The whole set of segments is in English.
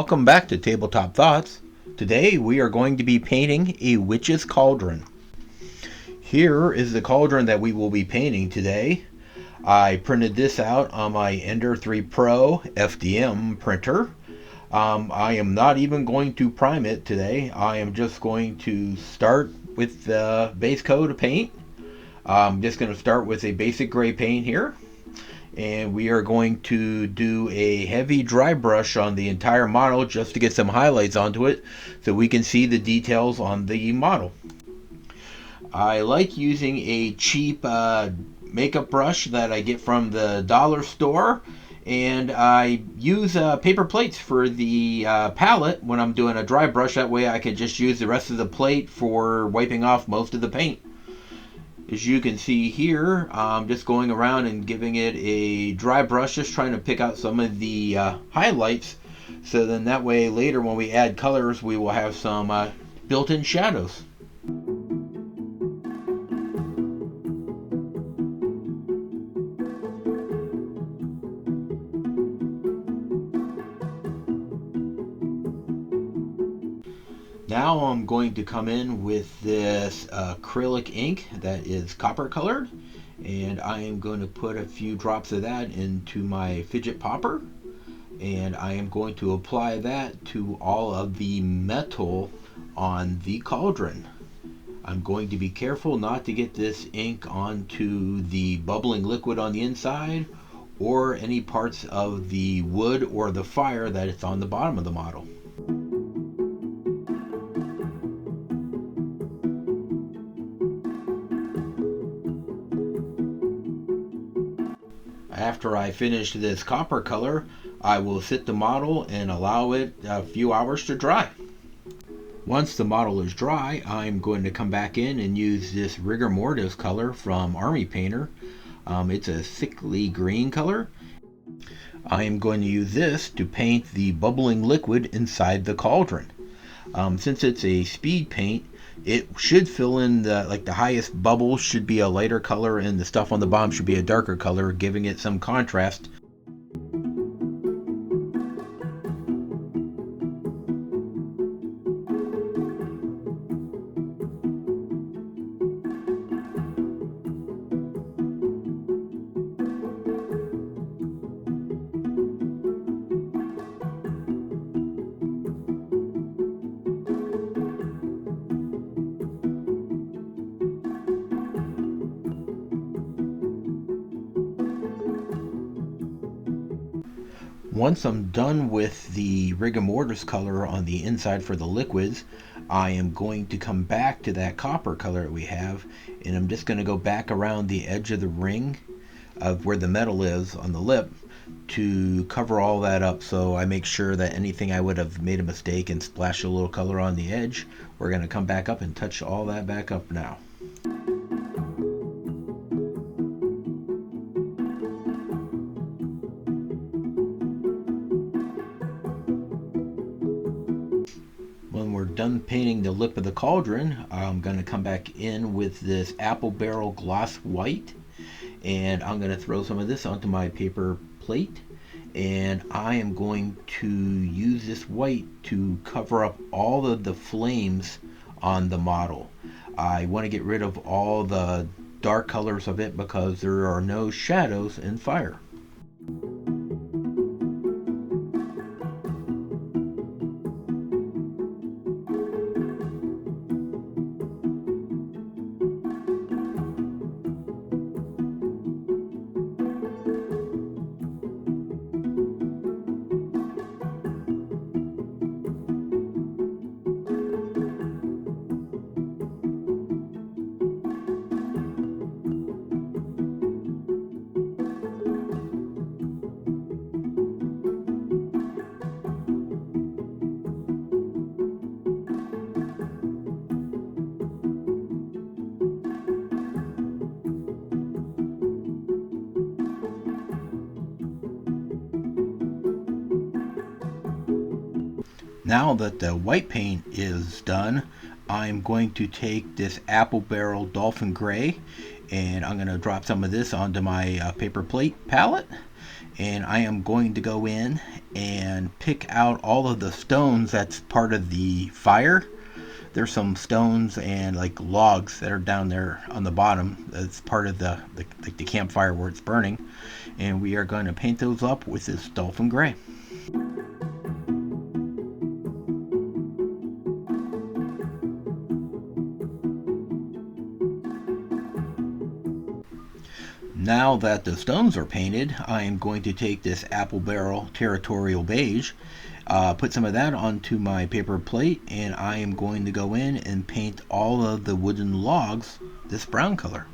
Welcome back to Tabletop Thoughts. Today we are going to be painting a witch's cauldron. Here is the cauldron that we will be painting today. I printed this out on my Ender 3 Pro FDM printer. I am not even going to prime it today. I am just going to start with the base coat of paint. I'm just going to start with a basic gray paint here. And we are going to do a heavy dry brush on the entire model just to get some highlights onto it so we can see the details on the model. I like using a cheap makeup brush that I get from the dollar store, and I use paper plates for the palette when I'm doing a dry brush. That way I can just use the rest of the plate for wiping off most of the paint. As you can see here, I'm just going around and giving it a dry brush, just trying to pick out some of the highlights, so then that way later when we add colors we will have some built-in shadows. Now I'm going to come in with this acrylic ink that is copper colored, and I am going to put a few drops of that into my fidget popper, and I am going to apply that to all of the metal on the cauldron. I'm going to be careful not to get this ink onto the bubbling liquid on the inside or any parts of the wood or the fire that it's on the bottom of the model. After I finish this copper color, I will sit the model and allow it a few hours to dry. Once the model is dry, I'm going to come back in and use this rigor mortis color from Army Painter. It's a sickly green color. I am going to use this to paint the bubbling liquid inside the cauldron. Since it's a speed paint, it should fill in the highest bubble should be a lighter color and the stuff on the bottom should be a darker color, giving it some contrast. Once I'm done with the rigor mortis color on the inside for the liquids, I am going to come back to that copper color that we have, and I'm just going to go back around the edge of the ring of where the metal is on the lip to cover all that up, so I make sure that anything I would have made a mistake and splashed a little color on the edge, we're going to come back up and touch all that back up now. When we're done painting the lip of the cauldron, I'm going to come back in with this apple barrel gloss white, and I'm going to throw some of this onto my paper plate, and I am going to use this white to cover up all of the flames on the model. I want to get rid of all the dark colors of it because there are no shadows in fire. Now that the white paint is done, I'm going to take this apple barrel dolphin gray and I'm going to drop some of this onto my paper plate palette, and I am going to go in and pick out all of the stones that's part of the fire. There's some stones and like logs that are down there on the bottom. That's part of the campfire where it's burning, and we are going to paint those up with this dolphin gray. Now that the stones are painted, I am going to take this apple barrel territorial beige, put some of that onto my paper plate, and I am going to go in and paint all of the wooden logs this brown color.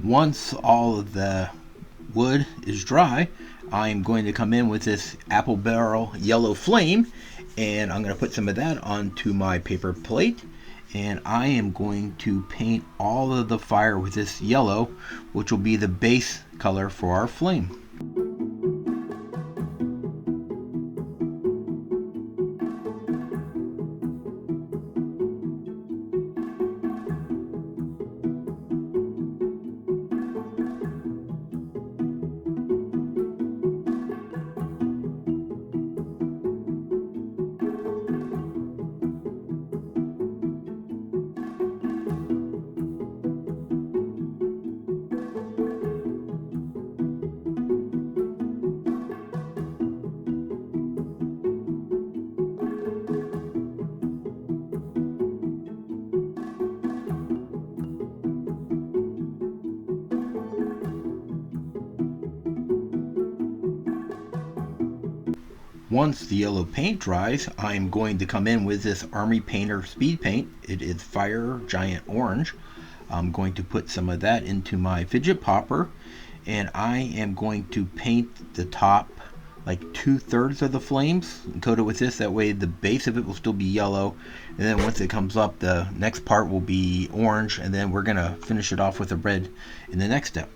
Once all of the wood is dry, I'm going to come in with this apple barrel yellow flame, and I'm going to put some of that onto my paper plate, and I am going to paint all of the fire with this yellow, which will be the base color for our flame. Once the yellow paint dries, I'm going to come in with this Army Painter Speed Paint. It is Fire Giant Orange. I'm going to put some of that into my fidget popper, and I am going to paint the top like 2/3 of the flames and coat it with this. That way the base of it will still be yellow, and then once it comes up, the next part will be orange, and then we're gonna finish it off with a red in the next step.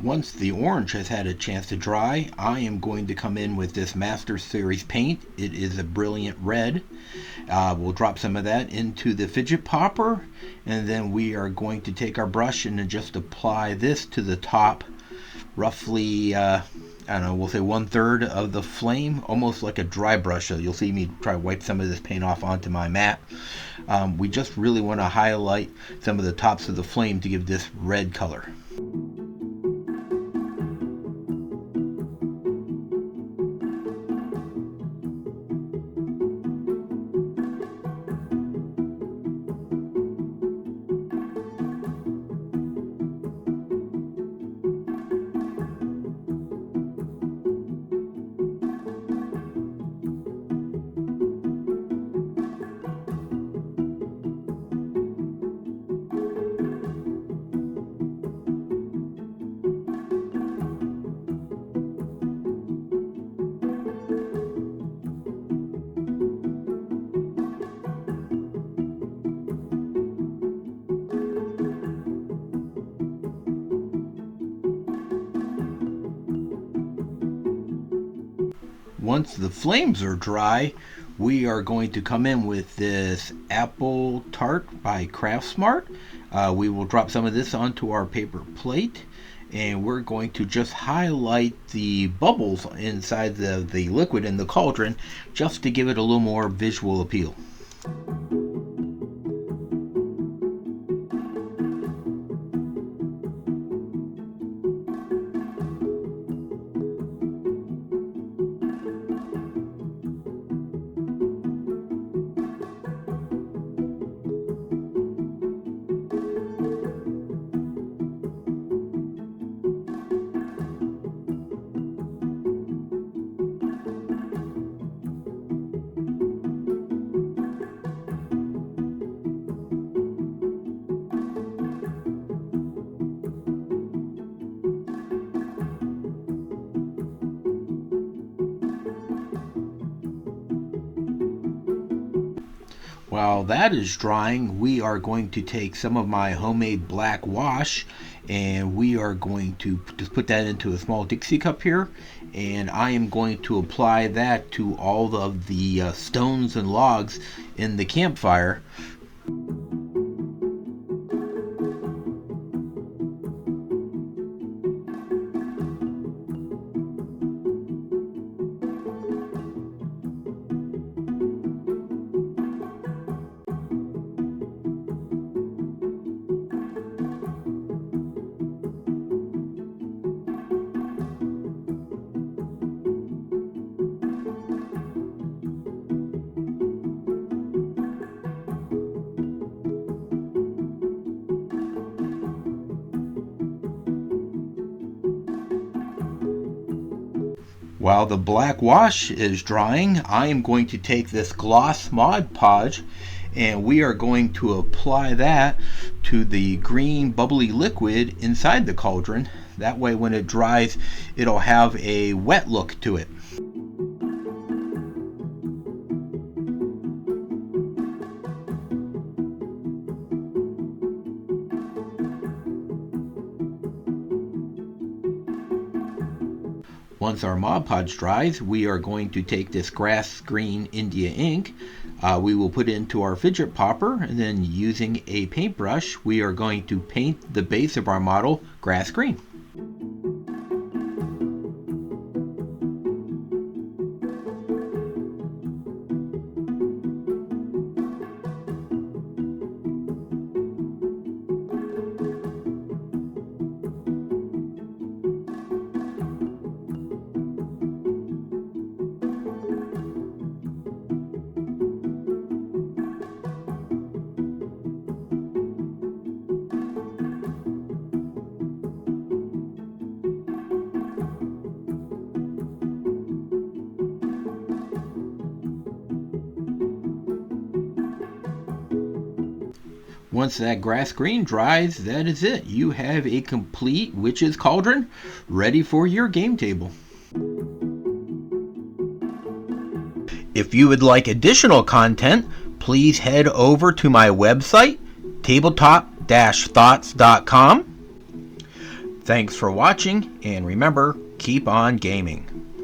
Once the orange has had a chance to dry, I am going to come in with this Master Series paint. It is a brilliant red. We'll drop some of that into the fidget popper, and then we are going to take our brush and just apply this to the top, roughly, I don't know, we'll say 1/3 of the flame, almost like a dry brush. So you'll see me try to wipe some of this paint off onto my mat. We just really want to highlight some of the tops of the flame to give this red color. Once the flames are dry, we are going to come in with this apple tart by Craftsmart. We will drop some of this onto our paper plate, and we're going to just highlight the bubbles inside the liquid in the cauldron just to give it a little more visual appeal. While that is drying, we are going to take some of my homemade black wash, and we are going to just put that into a small Dixie cup here, and I am going to apply that to all of the stones and logs in the campfire. While the black wash is drying, I am going to take this gloss Mod Podge, and we are going to apply that to the green bubbly liquid inside the cauldron. That way when it dries, it'll have a wet look to it. Once our Mod Podge dries, we are going to take this grass green India ink. We will put it into our fidget popper, and then using a paintbrush, we are going to paint the base of our model grass green. Once that grass green dries, that is it. You have a complete witch's cauldron ready for your game table. If you would like additional content, please head over to my website, tabletop-thoughts.com. Thanks for watching, and remember, keep on gaming.